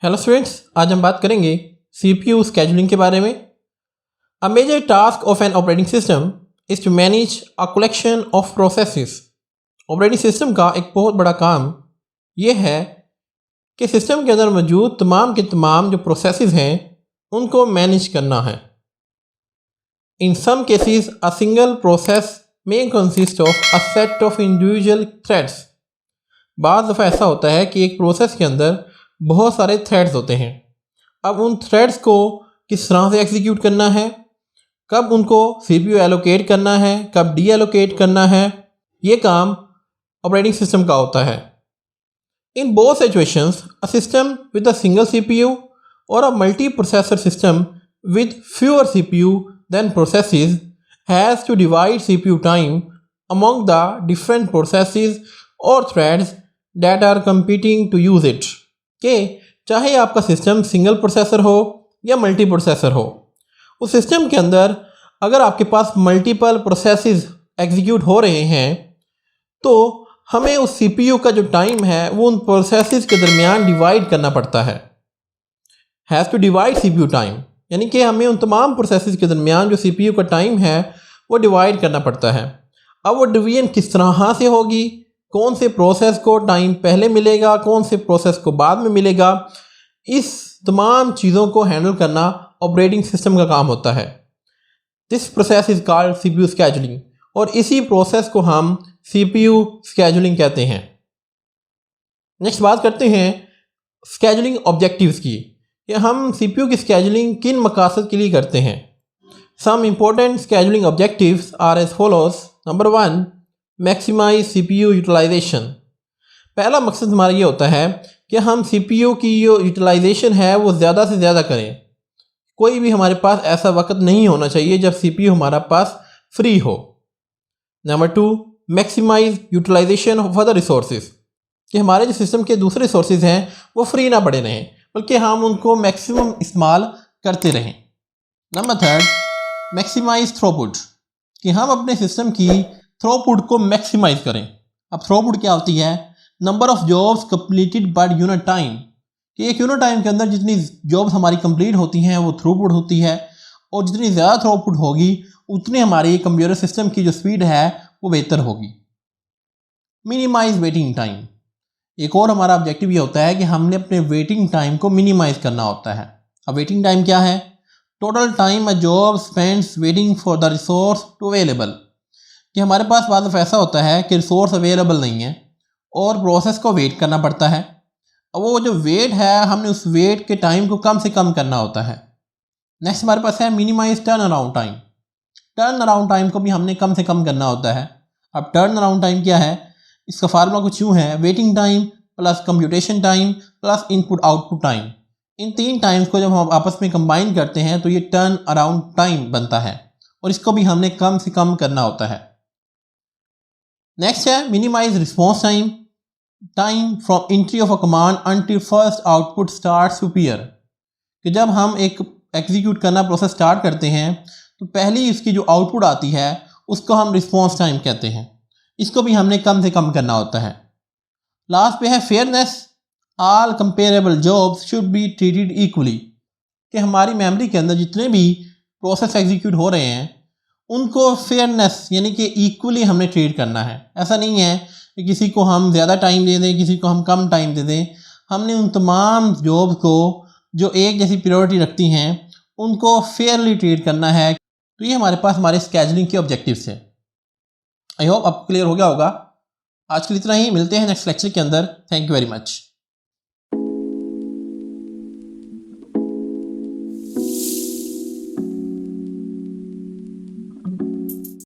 Hello students, आज हम बात करेंगे सीपीयू स्केजुलिंग के बारे में। A major task of an operating system is to manage a collection of processes. Operating system का एक बहुत बड़ा काम यह है कि सिस्टम के अंदर मौजूद तमाम के तमाम जो प्रोसेसेस हैं उनको मैनेज करना है। In some cases a single process में consist of a set of individual threads. बाज़ दफ़ा ऐसा होता है कि एक प्रोसेस के अंदर बहुत सारे थ्रेड्स होते हैं। अब उन थ्रेड्स को किस तरह से एग्जीक्यूट करना है, कब उनको सीपीयू एलोकेट करना है, कब डी एलोकेट करना है, ये काम ऑपरेटिंग सिस्टम का होता है। In both situations a system with a single CPU or a multi processor system with fewer CPU than processes has to divide CPU time among the different processes और threads that are competing to use it. कि चाहे आपका system single processor हो या multi processor हो, उस system के अंदर अगर आपके पास मल्टीपल प्रोसेसेस एग्जीक्यूट हो रहे हैं तो हमें उस सीपीयू का जो टाइम है वो उन प्रोसेसेस के दरमियान डिवाइड करना पड़ता है। Has to divide CPU time, यानी कि हमें उन तमाम प्रोसेसेस के दरमियान जो सीपीयू का टाइम है वो डिवाइड करना पड़ता है। अब वो डिवीजन किस तरह से होगी, कौन से प्रोसेस को टाइम पहले मिलेगा, कौन से प्रोसेस को बाद में मिलेगा, इस तमाम चीज़ों को हैंडल करना ऑपरेटिंग सिस्टम का काम होता है। This process is called CPU scheduling और इसी प्रोसेस को हम सीपीयू स्केजुलिंग कहते हैं। नेक्स्ट बात करते हैं स्केजुलिंग ऑब्जेक्टिव्स की, कि हम सीपीयू की स्केजुलिंग किन मकासद के लिए करते हैं। Some important scheduling objectives are as follows. Number 1, maximise CPU utilisation. पहला मकसद हमारा ये होता है कि हम सीपीयू की जो यूटिलाइजेशन है वो ज़्यादा से ज़्यादा करें। कोई भी हमारे पास ऐसा वक्त नहीं होना चाहिए जब सीपीयू हमारा पास फ्री हो। Number 2, maximise utilisation of other resources, कि हमारे जो सिस्टम के दूसरे रिसोर्सेज हैं वो फ्री ना पड़े रहें बल्कि हम उनको मैक्सिमम इस्तेमाल करते रहें। नंबर 3, मैक्सिमाइज थ्रोपुट, कि हम अपने सिस्टम की थ्रोपुट को मैक्सिमाइज करें। अब थ्रोपुट क्या होती है? Number of jobs completed per unit time, कि एक यूनिट टाइम के अंदर जितनी जॉब्स हमारी कंप्लीट होती हैं वो थ्रोपुट होती है, और जितनी ज़्यादा थ्रोपुट होगी उतनी हमारी कंप्यूटर सिस्टम की जो स्पीड है वो बेहतर होगी। मिनिमाइज वेटिंग टाइम, एक और हमारा ऑब्जेक्टिव ये होता है कि हमने अपने वेटिंग टाइम को मिनिमाइज करना होता है। अब वेटिंग टाइम क्या है? Total time a job spends waiting for the resource to available, कि हमारे पास बाद में ऐसा होता है कि रिसोर्स अवेलेबल नहीं है और प्रोसेस को वेट करना पड़ता है। अब वो जो वेट है हमने उस वेट के टाइम को कम से कम करना होता है। नेक्स्ट हमारे पास है minimise turn around time. Turn around time को भी हमने कम से कम करना होता है। अब टर्न अराउंड टाइम क्या है? इसका फार्मूला कुछ यूँ है, waiting time plus computation time plus input output time. इन तीन टाइम्स को जब हम आपस में कंबाइन करते हैं तो ये टर्न अराउंड टाइम बनता है और इसको भी हमने कम से कम करना होता है। नेक्स्ट है minimise response time, time from entry of a command until first output starts to appear, कि जब हम एक एग्जीक्यूट करना प्रोसेस स्टार्ट करते हैं तो पहली इसकी जो आउटपुट आती है उसको हम रिस्पॉन्स टाइम कहते हैं। इसको भी हमने कम से कम करना होता है। लास्ट पे है fairness, all comparable jobs should be treated equally, कि हमारी मेमोरी के अंदर जितने भी प्रोसेस एग्जीक्यूट हो रहे हैं उनको फेयरनेस यानी कि इक्वली हमने ट्रीट करना है। ऐसा नहीं है कि किसी को हम ज़्यादा टाइम दे दें, किसी को हम कम टाइम दे दें। हमने उन तमाम जॉब्स को जो एक जैसी प्रायोरिटी रखती हैं उनको फेयरली ट्रीट करना है। तो ये हमारे पास हमारे स्केजुलिंग के ऑब्जेक्टिव्स हैं। आई होप आपको क्लियर हो गया होगा। आज के लिए इतना ही, मिलते हैं नेक्स्ट लेक्चर के अंदर। Thank you very much.